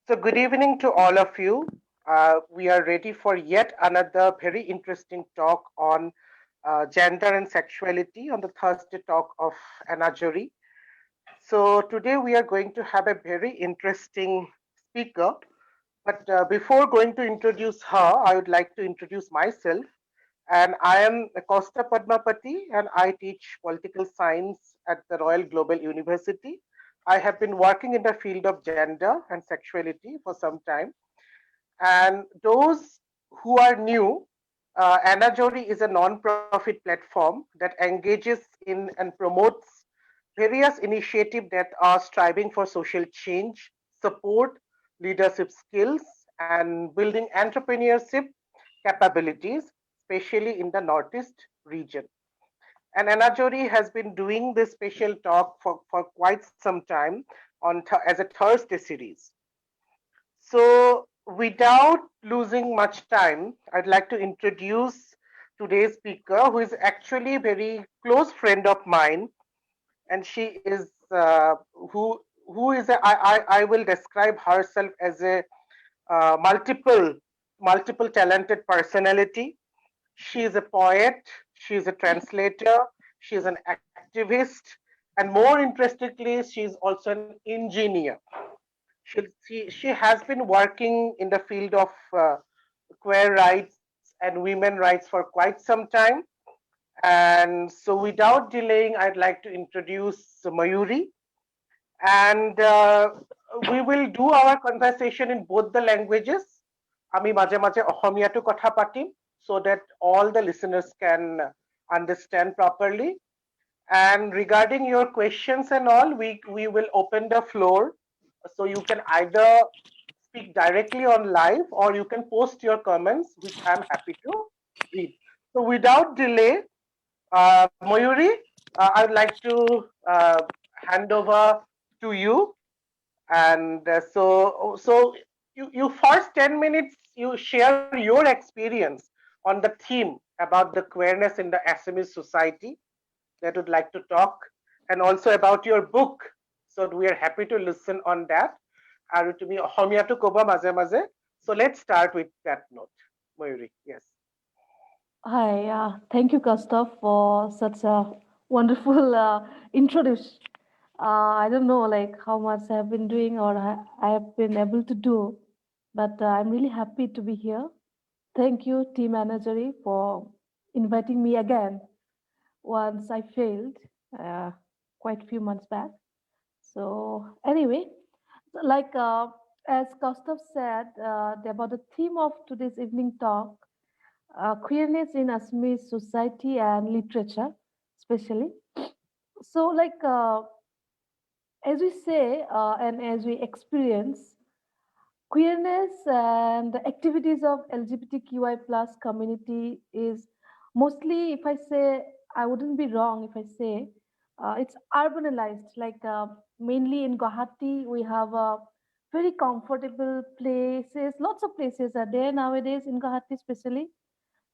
So, good evening to all of you. We are ready for yet another very interesting talk on gender and sexuality on the Thursday talk of Anajori. So, today we are going to have a very interesting speaker. But before going to introduce her, I would like to introduce myself. And I am Costa Padmapati, and I teach political science at the Royal Global University. I have been working in the field of gender and sexuality for some time. And those who are new, Anajori is a non-profit platform that engages in and promotes various initiatives that are striving for social change, support leadership skills, and building entrepreneurship capabilities, especially in the Northeast region. And Anajori has been doing this special talk for quite some time as a Thursday series. So, without losing much time, I'd like to introduce today's speaker, who is actually a very close friend of mine, and she is who is I will describe herself as a multiple talented personality. She is a poet, she is a translator, she is an activist, and more interestingly, she is also an engineer. She has been working in the field of queer rights and women rights for quite some time. And so, without delaying, I'd like to introduce Mayuri. And we will do our conversation in both the languages. আমি মাঝে মাঝে অসমীয়াটো কথা পাতিম so that all the listeners can understand properly. And regarding your questions and all, we will open the floor. So you can either speak directly on live or you can post your comments, which I'm happy to read. So without delay, Mayuri, I would like to hand over to you. And you first 10 minutes, you share your experience on the theme about the queerness in the Assamese society that would like to talk, and also about your book. So we are happy to listen on that. আৰু তুমি অসমীয়াটো ক'বা মাজে মাজে. So let's start with that note. Mayuri, yes. Hi, thank you, Gustav, for such a wonderful introduction. I don't know like how much I have been doing or I have been able to do, but I'm really happy to be here. Thank you, Team Managery, for inviting me again once I failed uh, quite a few months back. So anyway, like as Gustav said, about the theme of today's evening talk, queerness in Assamese society and literature, especially. So, like as we say and as we experience, queerness and the activities of LGBTQI plus community is mostly, if I say, I wouldn't be wrong if I say it's urbanized. Like mainly in Guwahati, we have very comfortable places. Lots of places are there nowadays in Guwahati, especially,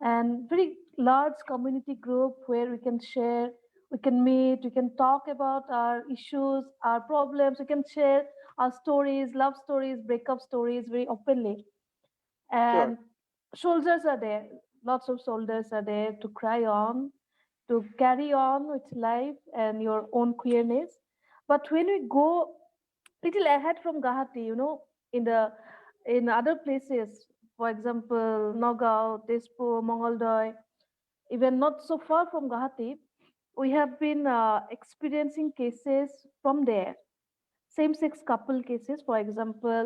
and very large community group where we can share, we can meet, we can talk about our issues, our problems, we can share our stories, love stories, breakup stories very openly. Sure. And soldiers are there, lots of soldiers are there to cry on, to carry on with life and your own queerness. But when we go little ahead from Guwahati, in other places, for example, Nagaon, Tezpur, Mongoldoy, even not so far from Guwahati, we have been experiencing cases from there. Same sex couple cases, for example,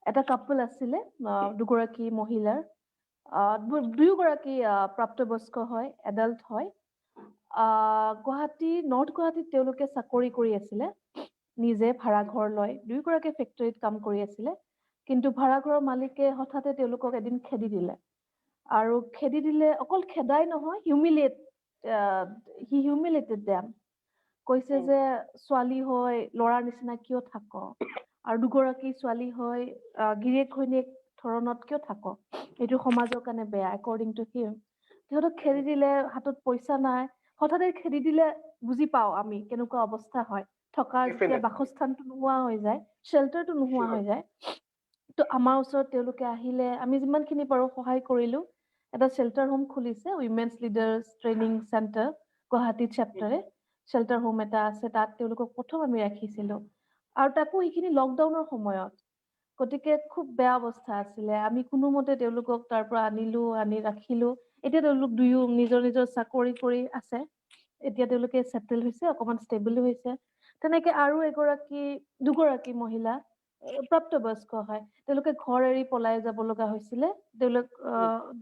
এটা couple আছিলে দুগৰাকী মহিলাৰ দুয়োগৰাকী প্ৰাপ্তবয়স্ক হয়, adult হয়। North গুৱাহাটীত তেওঁলোকে চাকৰি কৰি আছিলে, নিজে ভাড়া ঘৰ লয়, দুয়োগৰাকী ফেক্টৰীত কাম কৰি আছিলে। কিন্তু ভাড়াঘৰৰ মালিকে হঠাতে তেওঁলোকক এদিন খেদি দিলে, আৰু খেদি দিলে অকল খেদাই নহয়, হিউমিলেটেড দেম। কৈছে যে ছোৱালী হৈ ল'ৰাৰ নিচিনা কিয় থাক, আৰু দুগৰাকী ছোৱালী হৈ গিৰিয়েক ঘৈণীয়েক ধৰণত কিয় থাক, এইটো সমাজৰ কাৰণে বেয়া একৰ্ডিং টু হিম। সিহঁতক খেদি দিলে, হাতত পইচা নাই, হঠাতে খেদি দিলে বুজি পাওঁ আমি কেনেকুৱা অৱস্থা হয়, থকাৰ যেতিয়া Definitely. বাসস্থানটো নোহোৱা হৈ যায়, শ্বেল্টাৰটো নোহোৱা Sure. হৈ যায়, তো আমাৰ ওচৰত তেওঁলোকে আহিলে, আমি যিমানখিনি পাৰোঁ সহায় কৰিলোঁ। এটা শ্বেল্টাৰ হোম খুলিছে, women's leaders training centre, Guwahati চেপ্টাৰে শ্বেল্টাৰ হোম এটা আছে, তাত তেওঁলোকক প্ৰথম আমি ৰাখিছিলোঁ। আৰু তাকো সেইখিনি লকডাউনৰ সময়ত, গতিকে খুব বেয়া অৱস্থা আছিলে। আমি কোনোমতে তেওঁলোকক তাৰ পৰা আনিলোঁ, আনি ৰাখিলোঁ। এতিয়া তেওঁলোক দুয়ো নিজৰ নিজৰ চাকৰি কৰি আছে। এতিয়া তেওঁলোকে ছেটেল হৈছে, অকণমান ষ্টেবল হৈছে। তেনেকে আৰু দুগৰাকী মহিলা প্ৰাপ্তবয়স্ক হয়, তেওঁলোকে ঘৰ এৰি পলাই যাব লগা হৈছিলে।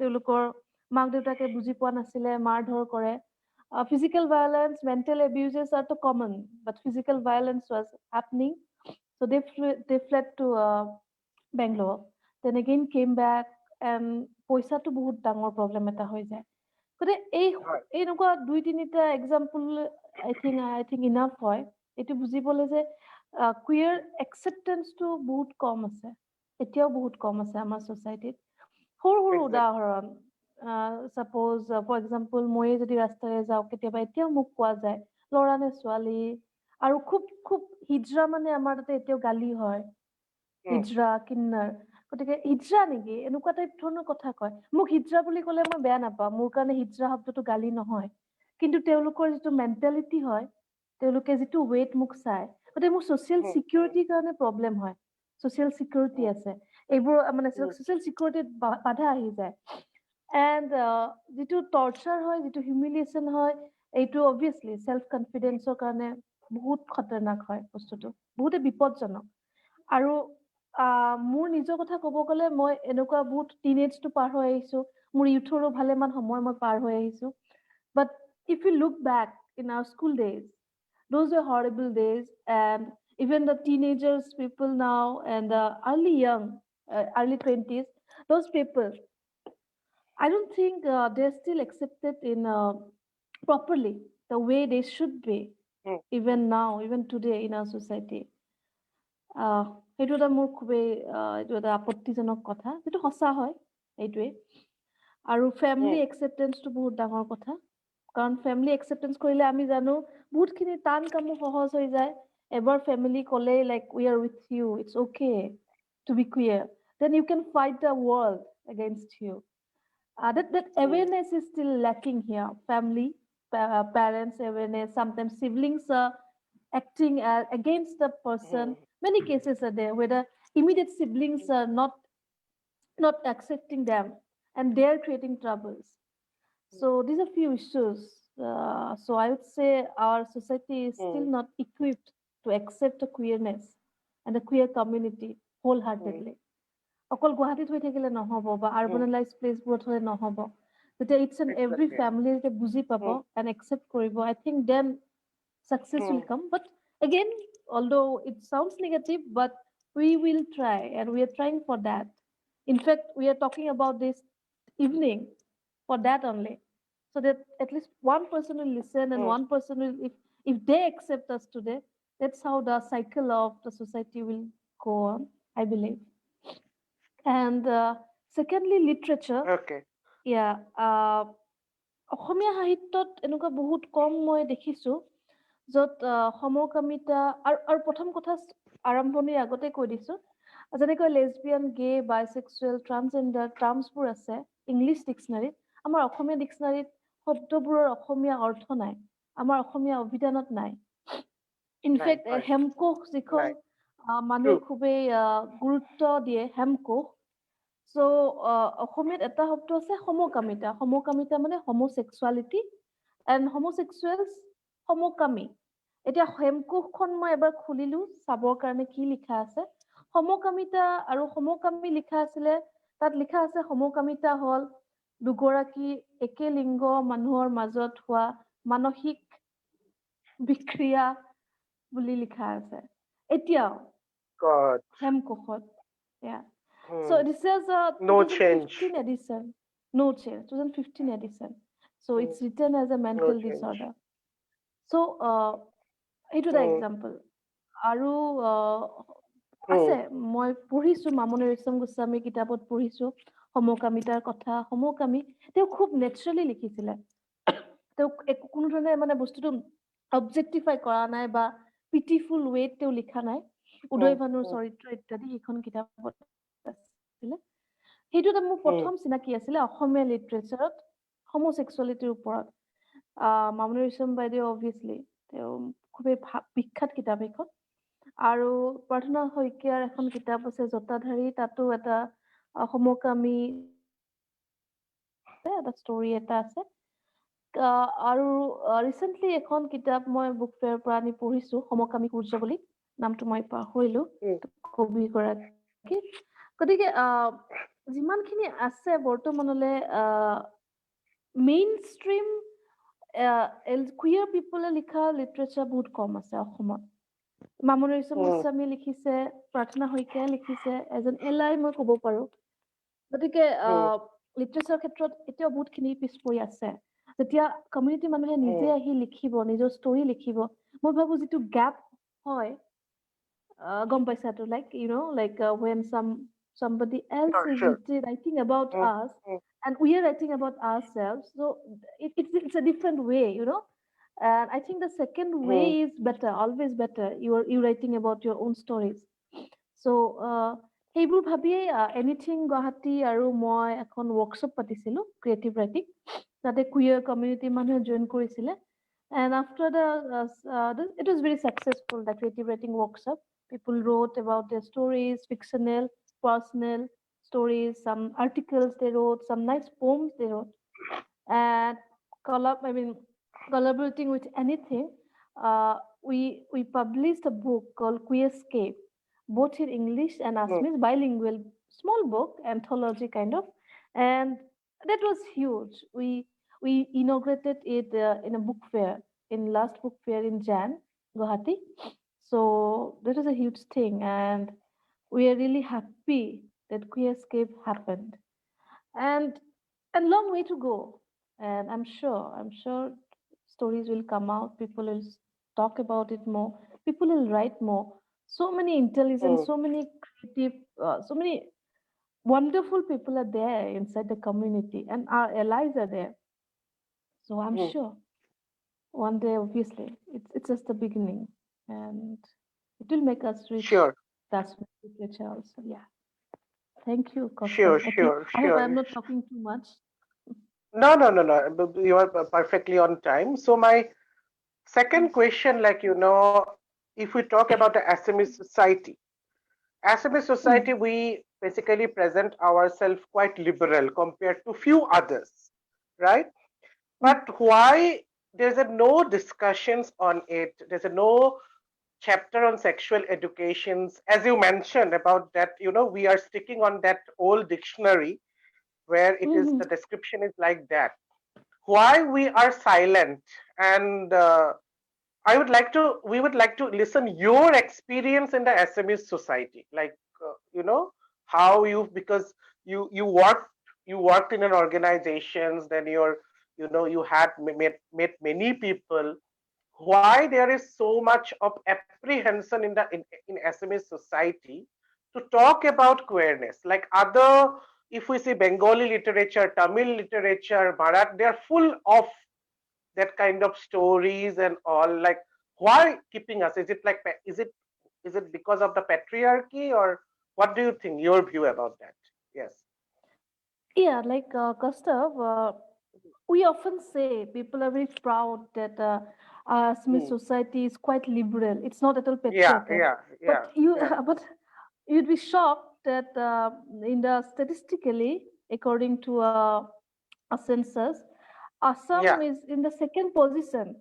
তেওঁলোকৰ মাক দেউতাকে বুজি পোৱা নাছিলে, মাৰ ধৰ কৰে। Physical violence, mental abuses are too common, but physical violence was happening. So they fled to Bangalore. Then again came back, and পইচাটো বহুত ডাঙৰ প্ৰব্লেম এটা হৈ যায়। গতিকে এনেকুৱা দুই তিনিটা এক্সাম্পল আই থিংক ইনাফ হয় এইটো বুজিবলৈ যে কুৱেৰ একচেপ্টেঞ্চটো বহুত কম আছে, এতিয়াও বহুত কম আছে আমাৰ ছ'চাইটিত। সৰু সৰু উদাহৰণ, চাপ'জ ফৰ এক্সাম্পল ময়ে যদি ৰাস্তাৰে যাওঁ কেতিয়াবা, এতিয়াও মোক কোৱা যায় ল'ৰা নে ছোৱালী। আৰু খুব খুব হিজৰা মানে আমাৰ তাতে এতিয়াও গালি হয়, হিজৰা কিন্নাৰ। গতিকে হিজৰা নেকি এনেকুৱা টাইপ ধৰণৰ কথা কয়। মোক হিজৰা বুলি ক'লে মই বেয়া নাপাওঁ, মোৰ কাৰণে হিজৰা শব্দটো গালি নহয়। কিন্তু তেওঁলোকৰ যিটো মেণ্টেলিটি হয়, তেওঁলোকে যিটো ৱেইট মোক চায়, গতিকে মোৰ ছ'চিয়েল ছিকিউৰিটিৰ কাৰণে প্ৰব্লেম হয়। ছ'চিয়েল ছিকিউৰিটি আছে, এইবোৰ মানে ছ'চিয়েল ছিকিউৰিটিত বাধা আহি যায়। এণ্ড যিটো টৰ্চাৰ হয়, যিটো হিউমিলিয়েশ্যন হয়, এইটো অবভিয়াছলি চেল্ফ কনফিডেন্সৰ কাৰণে বহুত খতৰনাক হয় বস্তুটো, বহুতে বিপদজনক। আৰু মোৰ নিজৰ কথা ক'ব গ'লে, মই এনেকুৱা বহুত টিনেজটো পাৰ হৈ আহিছোঁ, মোৰ ইউথৰো ভালেমান সময় মই পাৰ হৈ আহিছোঁ। But if you look back in our school days, those were horrible days. And even the teenagers people now and the early 20s, those people, I don't think they're still accepted in properly the way they should be, even now, even today in our society. সেইটো এটা মোৰ খুবেই এইটো এটা আপত্তিজনক কথা, যিটো সঁচা হয় এইটোৱে। আৰু ফেমিলি একচেপ্টেঞ্চটো বহুত ডাঙৰ কথা, কাৰণ ফেমিলি একচেপ্টেঞ্চ কৰিলে আমি জানো বহুতখিনি টান কামো সহজ হৈ যায়। এবাৰ ফেমিলি ক'লে like we are with you, it's okay to be queer, then you can fight the world against you. That awareness is still lacking here. Family, parents awareness, sometimes siblings are acting against the person. Many cases are there where the immediate siblings are not accepting them, and they're creating troubles. So these are few issues. So I would say our society is still not equipped to accept the queerness and the queer community wholeheartedly. অকল গুৱাহাটীত হৈ থাকিলে নহ'ব, বা আৰ্বানালাইজ প্লেচবোৰত হ'লে নহ'ব। যেতিয়া it's and every family যেতিয়া বুজি পাব এণ্ড একচেপ্ট কৰিব, I think then success will come. But again, although it sounds negative, but we will try, and we are trying for that. In fact, we are talking about this evening for that only, so that at least one person will listen, and one person will, if they accept us today, that's how the cycle of the society will go on, I believe. And secondly, literature. Yeah, Asomiya সাহিত্যত এনেকুৱা বহুত কম মই দেখিছোঁ য'ত সমকামিতা আৰু প্ৰথম কথা আৰম্ভণিৰ আগতে কৈ দিছোঁ, যেনেকৈ লেছবিয়ান, গে, বাইচেক্সুৱেল, ট্ৰান্সজেণ্ডাৰ টাৰ্মছবোৰ আছে ইংলিছ ডিক্সনাৰীত, আমাৰ অসমীয়া ডিক্সনাৰীত শব্দবোৰৰ অসমীয়া অৰ্থ নাই, আমাৰ অসমীয়া অভিধানত নাই। ইনফেক্ট হেমকোষ যিখন মানুহে খুবেই গুৰুত্ব দিয়ে, হেমকোষ। চ' অসমীয়াত এটা শব্দ আছে সমকামিতা। সমকামিতা মানে homosexuality and homosexuals সমকামী। এতিয়া হেমকোষখন মই এবাৰ খুলিলো চাবৰ কাৰণে কি লিখা আছে। সমকামিতা আৰু সমকামী লিখা আছিলে, তাত লিখা আছে সমকামিতা হ'ল দুগৰাকী একে লিংগ মানুহৰ মাজত হোৱা মানসিক বিক্ৰিয়া বুলি লিখা আছে এতিয়াও হেমকোষত। So this is a 2015 edition. No change. 2015 edition. So it's written as a mental disorder. So এইটো এটা এক্সাম্পল। আৰু আছে, মই পঢ়িছো মামনি ৰয়ছম গোস্বামী কিতাপত পঢ়িছো সমকামিতাৰ কথা। সমকামী তেওঁ খুব নেচাৰেলি লিখিছিলে, তেওঁ কোনো ধৰণে মানে বস্তুটো অবজেক্টিফাই কৰা নাই বা পিটিফুল ৱেত তেওঁ লিখা নাই। উদয় ভানুৰ চৰিত্ৰ ইত্যাদি সেইখন কিতাপত সেইটো এটা মোৰ mm, প্ৰথম চিনাকি আছিলে অসমীয়া লিটাৰেচাৰত homosexualityৰ ওপৰত। মামনি ৰয়ছম বাইদেউ অভিয়াছলি তেওঁ খুবেই বিখ্যাত কিতাপ এখন। আৰু প্ৰাৰ্থনা শইকীয়াৰ এখন কিতাপ আছে জটাধাৰী, তাতো এটা সমকামী এটা ষ্টৰী এটা আছে। আৰু ৰিচেণ্টলি এখন কিতাপ মই বুক ফেয়াৰৰ পৰা আনি পঢ়িছো, সমকামী সূৰ্য বুলি, নামটো মই পাহৰিলো mm, কবিগৰাকী। গতিকে যিমানখিনি আছে বৰ্তমানলৈ মেইন ষ্ট্ৰীম কুইয়াৰ পিপলে লিখা লিটাৰেচাৰ বহুত কম আছে অসমত। মামনি ৰয়ছম mm, গোস্বামী লিখিছে, প্ৰাৰ্থনা শইকীয়াই লিখিছে, এজন এলাই মই ক'ব পাৰো। গতিকে mm, লিটাৰেচাৰ ক্ষেত্ৰত এতিয়াও বহুতখিনি পিছ পৰি আছে। যেতিয়া কমিউনিটি মানুহে নিজে mm. আহি লিখিব, নিজৰ ষ্টৰী লিখিব, মই ভাবো যিটো গেপ হয়, গম পাইছাতো, like when somebody else Sure, is sure. writing about Mm, us mm, and we are writing about ourselves, so it's a different way. And I think the second mm, way is better, always better. You writing about your own stories. So সেইবোৰ ভাবিয়েই anything Guwahati আৰু মই এখন workshop পাতিছিলো creative writing, তাতে queer community মানুহে join কৰিছিলে। And after it was very successful, the creative writing workshop. People wrote about their stories, fictional, personal stories, some articles they wrote, some nice poems they wrote. And I mean, collaborating with anything, we published a book called Queerscape, both in English and mm, Assamese, bilingual, small book, anthology kind of, and that was huge. We inaugurated it in a book fair, in last book fair in Jan, Guwahati. So that was a huge thing, and we are really happy that Queerscape happened. And a long way to go. And I'm sure stories will come out. People will talk about it more. People will write more. So many intelligent, mm. so many creative, so many wonderful people are there inside the community, and our allies are there. So I'm Mm. sure one day, obviously, it's just the beginning, and it will make us reach Sure, that literature also. Yeah. Thank you, sure, Costa. Okay, sure, I hope I'm sure. not talking too much. No, no, no, no. You are perfectly on time. So my second question, if we talk about the Assamese society, Assamese Mm, society, we basically present ourselves quite liberal compared to few others, right? mm, But why there's a no discussions on it? There's a no chapter on sexual educations, as you mentioned about that. We are sticking on that old dictionary where it is mhm. the description is like that. Why we are silent? And we would like to listen your experience in the SME society, like how because you worked in an organizations, then you had met many people. Why there is so much of apprehension in SME society to talk about queerness? Like other, if we see Bengali literature, Tamil literature, Bharat, they are full of that kind of stories and all. Like why keeping us? Is it is it because of the patriarchy, or what do you think? Your view about that? Yes. Yeah, like Gustav, we often say people are very proud that our Smith Hmm. society is quite liberal. It's not at all Yeah, patriarchal. yeah, yeah, But you, yeah, but you'd be shocked that in the statistically, according to a census, yeah. Assam is in the second position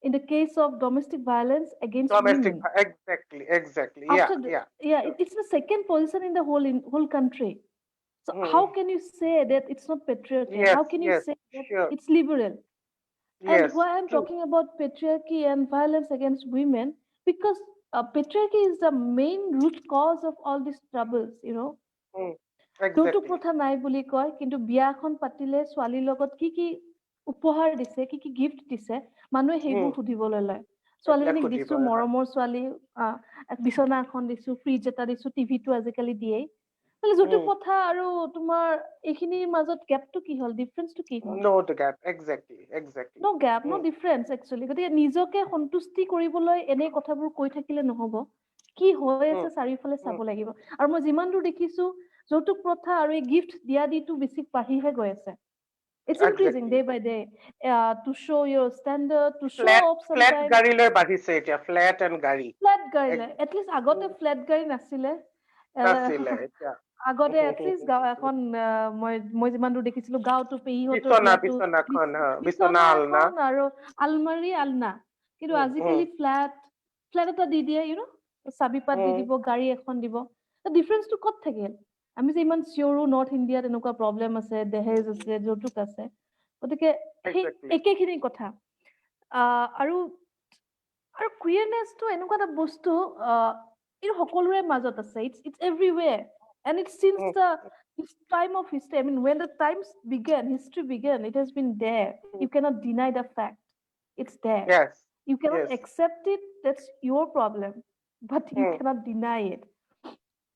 in the case of domestic violence against Domestic, women. exactly, exactly. Yeah, After yeah. yeah, Sure. it's the second position in the whole country. So how Hmm. can you say that it's not patriarchal? Yes, How can you yes, say that sure. it's liberal? And Yes, why I'm true. talking about patriarchy and violence against women, because patriarchy is the main root cause of all these troubles. Hmm. যৌতুক Exactly. প্ৰথা নাই বুলি কয়, কিন্তু বিয়া এখন পাতিলে ছোৱালীৰ লগত কি কি উপহাৰ দিছে, কি কি গিফ্ট দিছে, মানুহে Hmm. সেইবোৰ সুধিবলৈ লয়। এইবিলাক ছোৱালীজনীক সুধিব দিছো হয়। মৰমৰ ছোৱালী, বিচনা এখন দিছো, ফ্ৰিজ এটা দিছো, টিভিটো আজিকালি দিয়েই। তাহলে যৌতুক Hmm. প্ৰথা আৰু তোমাৰ এইখিনিৰ মাজত গেপটো কি হ'ল, ডিফাৰেন্সটো কি হ'ল? No, the gap. Exactly, exactly. ন গেপ, ন Hmm. Difference actually. গতিকে নিজকে সন্তুষ্টি কৰিবলৈ এনেই কথাবোৰ কৈ থাকিলে নহ'ব। কি হৈ আছে mm, চাৰিওফালে চাব mm. লাগিব। আৰু মই যিমান দূৰ দেখিছো যৌতুক প্ৰথা আৰু এই গিফ্ট দিয়া দিটো বেছি বাঢ়িহে গৈ আছে। It's increasing Exactly. day by day, to show your standard, to show flat off flat sometimes. গাড়ীলৈ বাঢ়িছে এতিয়া, ফ্লেট এণ্ড গাড়ী। ফ্লেট গাড়ী লৈ, এক- এটলিষ্ট আগতে উম, ফ্লেট গাড়ী নাছিলে। নাছিলে এতিয়া। আগতে এটলিষ্ট গাঁও এখন, মই মই যিমান দূৰ দেখিছিলো গাঁৱতো পেহীহঁতৰ বিচনা বিয়াতো বিচনাখন, বিচনা বিচনা আলনা। এখন আৰু আলমাৰি আলনা। কিন্তু উম, উম, আজিকালি ফ্লেট ফ্লেট এটা দি দিয়ে, চাবি পাত দি উম, দিব, গাড়ী এখন দিব। ডিফাৰেন্সটো ক'ত থাকিল? আমি যে ইমান চিঞৰো নৰ্থ ইণ্ডিয়াত এনেকুৱা প্ৰব্লেম আছে, দহেজ আছে, যৌতুক আছে, গতিকে সেই exactly. একেখিনি কথা। আৰু আৰু কুইয়াৰনেছটো এনেকুৱা এটা বস্তু, এইটো সকলোৰে মাজত আছে। It's everywhere, and it's since um, the time of history. I mean, when the times began, history began, it has been there. Um, You cannot deny the fact. It's there. yes, You cannot yes. accept it. That's your problem, but you um, cannot deny it.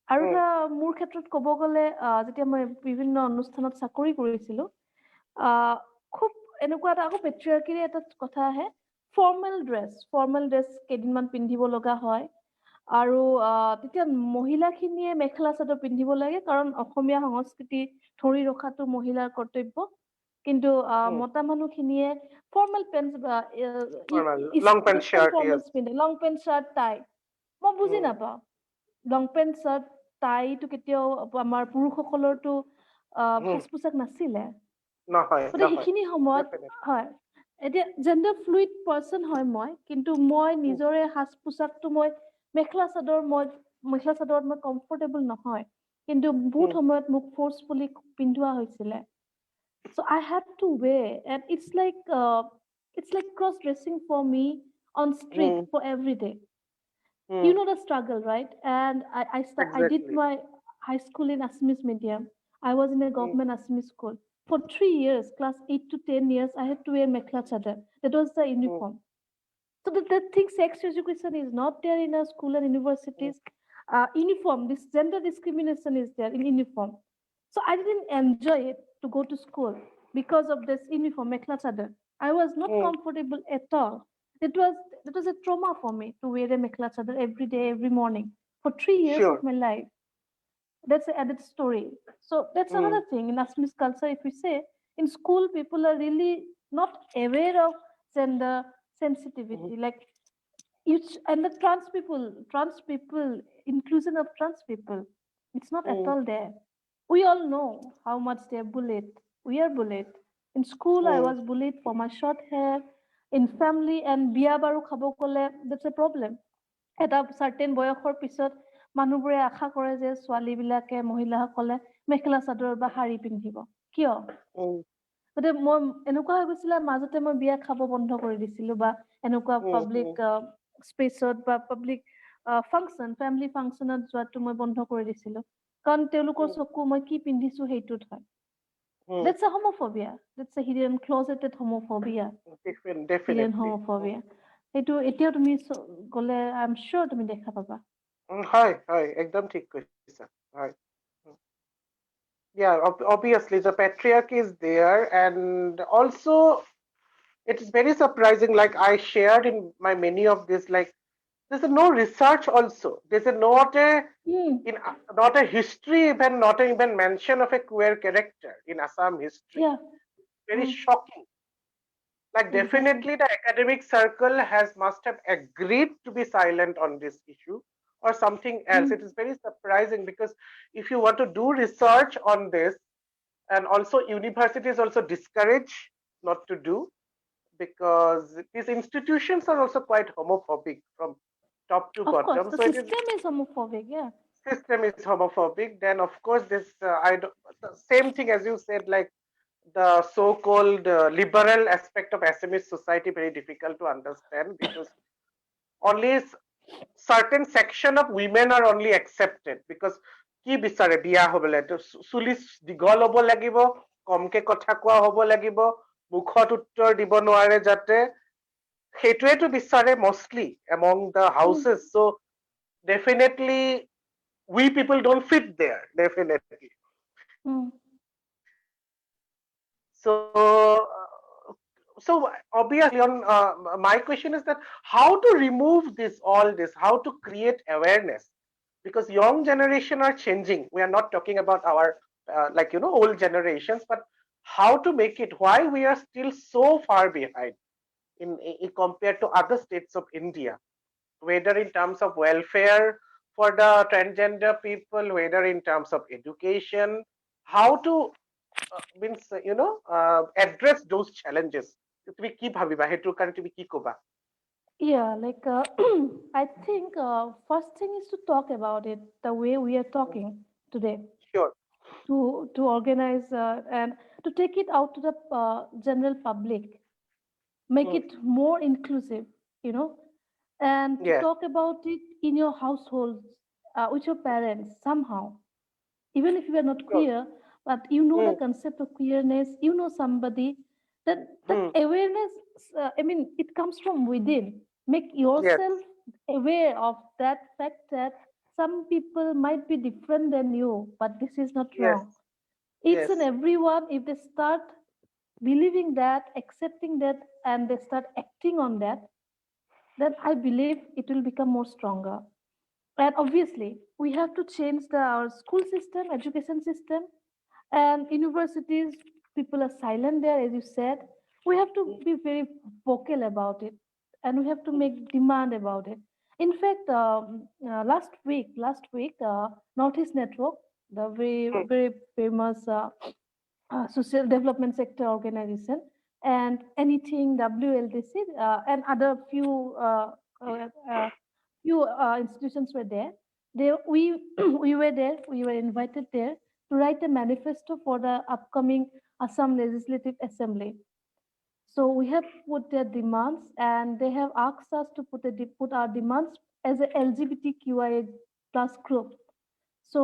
আৰু উম, এটা মোৰ ক্ষেত্ৰত ক'ব গ'লে, যেতিয়া মই বিভিন্ন অনুষ্ঠানত চাকৰি কৰিছিলো, খুব এনেকুৱা এটা আকৌ পেট্ৰিয়াৰ্কিৰে এটা কথা আহে। ফৰ্মেল ড্ৰেছ কেইদিনমান পিন্ধিব লগা হয়। আৰু তেতিয়া মহিলাখিনিয়ে মেখেলা চাদৰ পিন্ধিব লাগে, কাৰণ অসমীয়া সংস্কৃতি ধৰি ৰখাটো মহিলাৰ কৰ্তব্য। কিন্তু উম, মতা মানুহখিনিয়ে ফৰ্মেল পেণ্ট বা formal, long pant eastern shirt, yes. ফৰ্মেলছ পিন্ধে, লং পেণ্ট চাৰ্ট টাই। মই বুজি উম, নাপাওঁ। লং পেণ্ট চাৰ্ট টাইটো কেতিয়াও আমাৰ পুৰুষসকলৰতো উম, সাজ পোছাক নাছিলে। নহয় গতিকে নহয়, সেইখিনি সময়ত, definitely. হয়, এতিয়া জেণ্ডাৰ ফ্লুইড পাৰ্চন হয় মই, কিন্তু মই উম, নিজৰে সাজ পোছাকটো মেখেলা চাদৰত মই কমফৰ্টেবল নহয়। কিন্তু বহুত উম, সময়ত মোক ফ'ৰ্চফুলি পিন্ধোৱা হৈছিলে। So I had to wear, and it's like cross dressing for me on street um, for every day. Um, You know the struggle, right? And I did exactly. my high school in Assamese medium. I was in a um, government Assamese school. For 3 years, class 8 to 10 years, I had to wear mekhla chadar. That was the um, uniform. So that thing, sex education is not there in our school and um, universities. Uniform, this gender discrimination is there in uniform. So I didn't enjoy it to go to school because of this uniform, mekhla chadar. I was not um, comfortable at all. It was it was a trauma for me to wear a mekhla chadar every day, every morning for 3 years of sure. my life. That's an added story. So that's Mm, another thing in Assamese culture. If we say in school, people are really not aware of gender mm, sensitivity. Like and the trans people, inclusion of trans people, it's not at mm, all there. We all know how much they're bullied. We are bullied. In school, I mm, was bullied for my short hair. In family and biya baru khabo kole, that's a problem. এটা certain বয়সৰ পিছত মানুহবোৰে আশা কৰে যে ছোৱালী বিলাকে, মহিলাসকলে মেখেলা চাদৰ বা শাৰী পিন্ধিব। কিয়? mm, গতিকে মই এনেকুৱা হৈ গৈছিলে, মাজতে মই বিয়া খাব বন্ধ কৰি দিছিলো, বা এনেকুৱা mm, mm, পাব্লিক স্পেচত বা পাব্লিক ফেমিলি ফাংচনত যোৱাটো মই বন্ধ কৰি দিছিলো, কাৰণ তেওঁলোকৰ mm, চকু মই কি পিন্ধিছো সেইটোত হয়। mm. That's a homophobia. That's a hidden closeted homophobia. Hidden Definitely. homophobia. সেইটো এতিয়াও তুমি গ'লে আই এম চিয়ৰ তুমি দেখা পাবা। হয় হয়, একদম ঠিক কৈছা। হয়। Mm. Yeah, obviously the patriarchy is there, and also it is very surprising. Like I shared in my many of this, like there's no research also. There's Mm, not a history, even not even mention of a queer character in Assam history. yeah. Very Mm, shocking. Like exactly. definitely the academic circle has must have agreed to be silent on this issue or something else. It Mm, is very surprising because if you want to do research on this, and also universities also discourage not to do, because these institutions are also quite homophobic from top to of course, bottom. the So it is system is homophobic. Yeah. system is homophobic. Then of course this the same thing as you said, like the so-called liberal aspect of Assamese society, very difficult to understand because only certain section of women are only accepted because কি বিচাৰে বিয়া হবলৈ চুলি দীঘল হব লাগিব, কমকে কথা কোৱা হব লাগিব, মুখত উত্তৰ দিব নোৱাৰে যাতে, সেইটোৱেটো বিচাৰে mostly among the Mm, houses. So definitely we people don't fit there, definitely. mm, So so obviously, on my question is that how to remove this, all this, how to create awareness, because young generation are changing. We are not talking about our like old generations, but how to make it. Why we are still so far behind in compared to other states of India, whether in terms of welfare for the transgender people, whether in terms of education, how to means address those challenges. তুমি কি ভাবিবা সেইটোৰ কাৰণে তুমি কি কবা? Yeah, like I think first thing is to talk about it the way we are talking today, Sure. to organize and to take it out to the general public, make Mm. it more inclusive, you know, and to Yes. talk about it in your households with your parents somehow, even if you are not Sure. queer, but you know the Mm. concept of queerness, you know somebody, that Mm. awareness, I mean, it comes from within. Make Yes. yourself aware of that fact that some people might be different than you, but this is not Yes. wrong. Each and Yes. everyone, if they start believing that, accepting that, and they start acting on that, then I believe it will become more stronger. And obviously, we have to change our school system, education system, and universities. People are silent there, as you said. We have to Mm. be very vocal about it, and we have to Mm. make demand about it. In fact, last week, Northeast Network, the very Mm. very famous social development sector organization, and anything WLDC and other uh, uh, few institutions were there. We we were there. We were invited there to write a manifesto for the upcoming Assam Legislative Assembly. So we have put their demands, and they have asked us to put our demands as a LGBTQIA plus group. So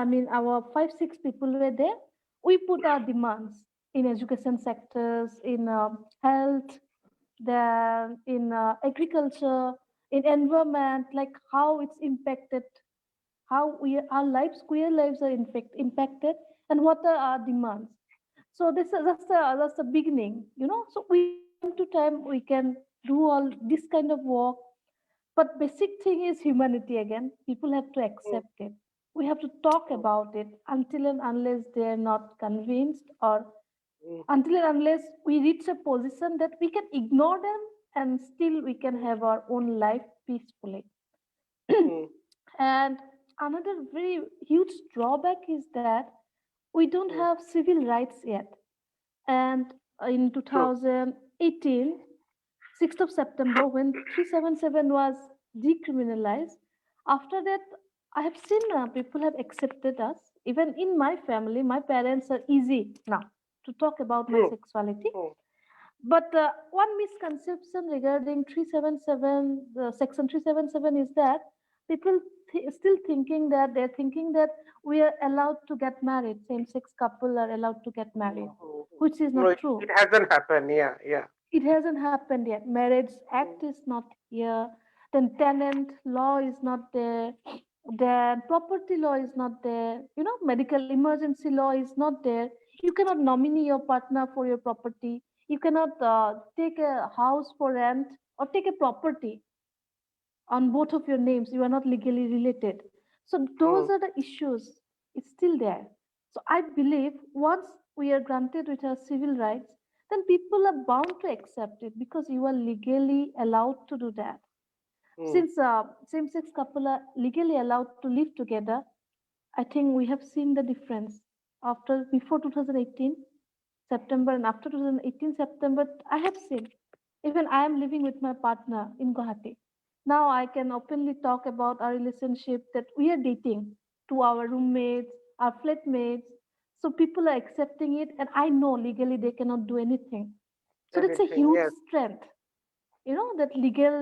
I mean, our 5 6 people were there. We put our demands in education sectors, in health, then in agriculture, in environment, like how it's impacted, how our lives, queer lives are in fact impacted, and what are our demands. So this is that's the beginning, you know. So we time to time we can do all this kind of work, but basic thing is humanity again. People have to Mm. accept it. We have to talk Mm. about it until and unless they are not convinced, or Mm. until and unless we reach a position that we can ignore them and still we can have our own life peacefully. Mm. And another very huge drawback is that we don't Mm. have civil rights yet. And in True. 2018, 6th of September, when 377 was decriminalized, after that, I have seen people have accepted us. Even in my family, my parents are easy now to talk about my True. sexuality. Mm. But one misconception regarding 377, section 377 is that people still thinking that they're thinking that we are allowed to get married, same sex couple are allowed to get Mm. married, Mm. Mm. which is No, not it true. hasn't happened. Yeah. Yeah. It hasn't happened yet. Marriage Mm. Act is not here. Then tenant law is not there. Then property law is not there. You know, medical emergency law is not there. You cannot nominate your partner for your property. You cannot take a house for rent or take a property on both of your names. You are not legally related. So those Mm. are the issues. It's still there. So I believe once we are granted with our civil rights, then people are bound to accept it because you are legally allowed to do that. Mm. Since same-sex couple are legally allowed to live together, I think we have seen the difference after before 2018 September and after 2018 September. I have seen, even I am living with my partner in Guwahati. Now I can openly talk about our relationship that we are dating to our roommates, our flatmates. So people are accepting it, and I know legally they cannot do anything. So that's a Anything. huge Yes. strength. You know that legal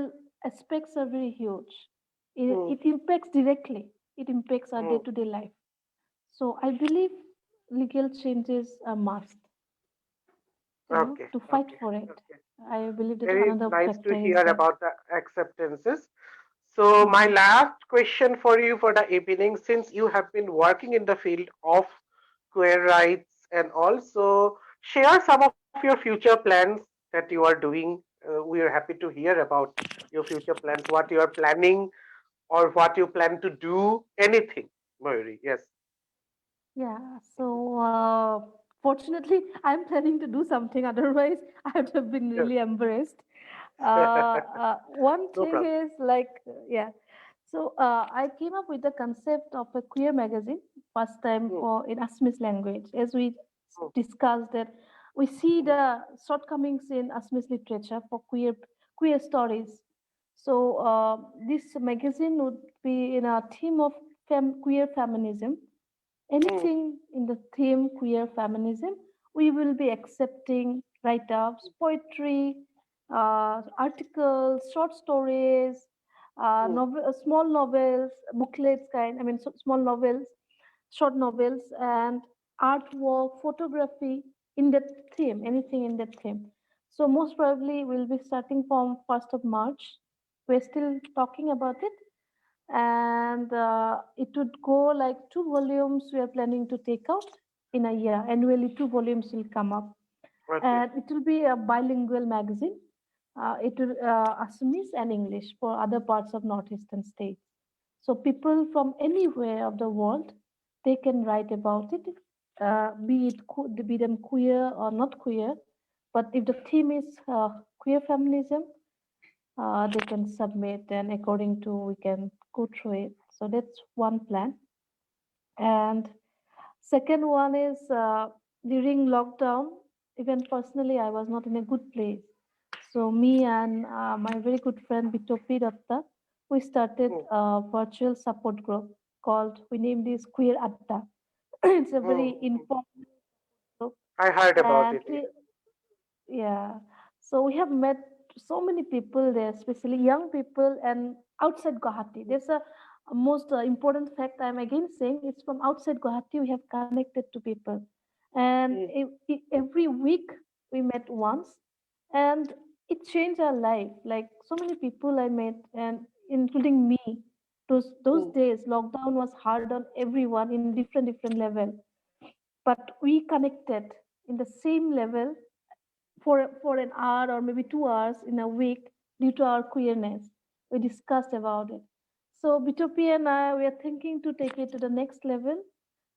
aspects are very huge. It, Mm. it impacts directly. It impacts our Mm. day-to-day life. So I believe legal changes are must, Okay. to fight Okay. for it. Okay. I believe that Very another nice to factor is hear there. about the acceptances. So, my Mhm. last question for you for the evening, since you have been working in the field of queer rights and also share some of your future plans. that you are doing. We are happy to hear about your future plans, what you are planning, or what you plan to do. Anything, Mayuri. Yes. Yeah, so fortunately, I'm planning to do something. Otherwise, I would have been Sure. really embarrassed. One No thing problem. is like, yeah. So I came up with the concept of a queer magazine first time Mm, for in Assamese language. As we mm, discussed that, we see mm, the shortcomings in Assamese literature for queer stories. So this magazine would be in a theme of queer feminism, mm, anything in the theme queer feminism. We will be accepting write ups, poetry, articles, short stories, mm, small novels, booklets kind, I mean, small novels, short novels, and artwork, photography in that theme, anything in that theme. So, most probably, we'll be starting from 1st of March. We're still talking about it, and it would go like 2 volumes we are planning to take out in a year. Annually, 2 volumes will come up, okay. and it will be a bilingual magazine. It will Assamese and English for other parts of northeastern states. So people from anywhere of the world, they can write about it, be them queer or not queer. But if the theme is queer feminism, they can submit, and according to we can go through it. So that's one plan. And second one is during lockdown, even personally I was not in a good place, so me and my very good friend Bitopi Datta, we started Mm, a virtual support group called, we named this Queer Atta. It's a very mm, mm. informal group, I heard about and it. Yes. yeah. So we have met so many people there, especially young people and outside Guwahati. There's a most important fact I'm again saying, it's from outside Guwahati we have connected to people. And Mm, every week we met once, and it changed our life. Like so many people I met, and including me. Those mm, days, lockdown was hard on everyone in different level, but we connected in the same level for an hour or maybe 2 hours in a week due to our queerness. We discussed about it. So Bitopia and I, we are thinking to take it to the next level,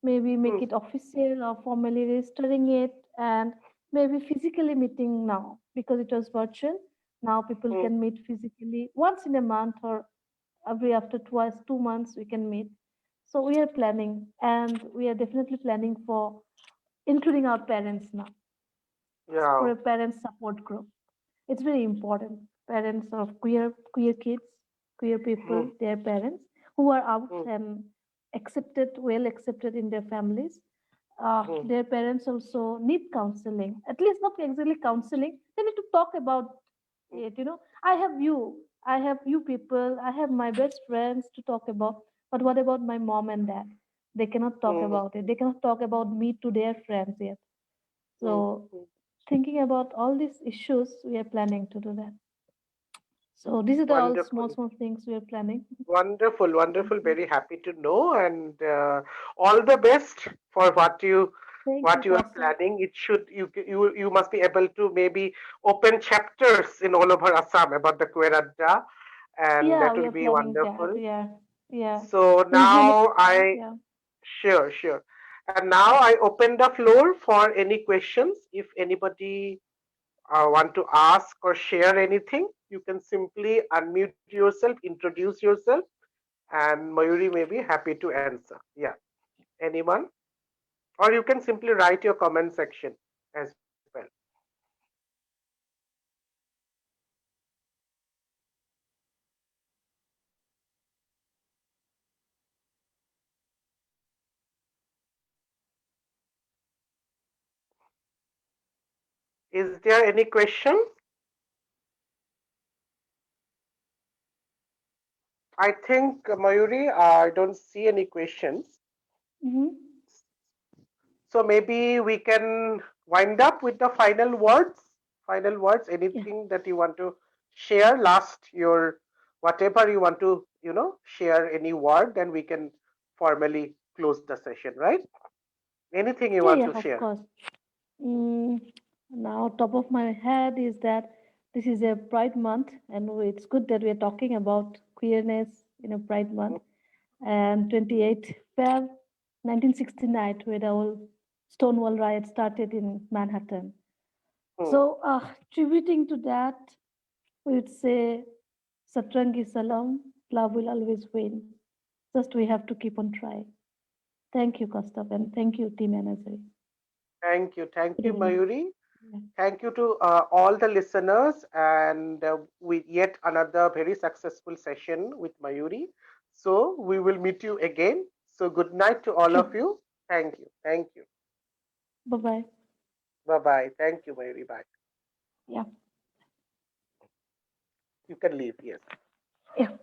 maybe make mm, it official or formally registering it, and maybe physically meeting now because it was virtual. Now people mm. can meet physically once in a month, or every after twice 2 months we can meet. So we are planning, and we are definitely planning for including our parents now, for Yeah. a parent support group. It's very important. Parents of queer kids, queer people, Mm, their parents who are out mm, and accepted, well accepted in their families. mm, Their parents also need counseling. At least not exactly counseling. They need to talk about mm, it. I have you people. I have my best friends to talk about. But what about my mom and dad? They cannot talk mm, about it. They cannot talk about me to their friends yet. mm, So mm. thinking about all these issues, we are planning to do that. So these are the all Wonderful. small things we are planning. Wonderful, Thank wonderful. you. Very happy to know, and all the best for Thank you, what you are Kaustubh. planning. It should you must be able to maybe open chapters in all over Assam about the Kweradda, and Yeah, that we will are be planning that. wonderful. Yeah, yeah. So We'll be an now I yeah. sure, sure, and now I open the floor for any questions. If anybody want to ask or share anything, you can simply unmute yourself, introduce yourself, and Mayuri may be happy to answer. Yeah. Anyone? Or you can simply write your comment section as well. Is there any question? I think Mayuri, I don't see any questions. Mm-hmm. So maybe we can wind up with the final words. Final words, Yeah. anything that you want to share, last your whatever you want to, share any word, then we can formally close the session, right? Anything you Yeah, want yeah, to of share? course. Mm, Now, top of my head is that this is a Pride Month, and it's good that we're talking about queerness in a Pride Month. And 28 Feb 1969, where the whole Stonewall riot started in Manhattan. Hmm. So, tributing to that, we'd say Satrangi Salam, love will always win. Just we have to keep on trying. Thank you, Kaustaf, and thank you, Team Energy. Thank Good you, evening. Mayuri. Yeah. Thank you to all the listeners, and with yet another very successful session with Mayuri. So we will meet you again. So good night to all of Sure. you. Thank you. Thank you. Bye bye. Bye bye. Thank you, Mayuri. Bye. Yeah. You can leave. Yes. Yeah.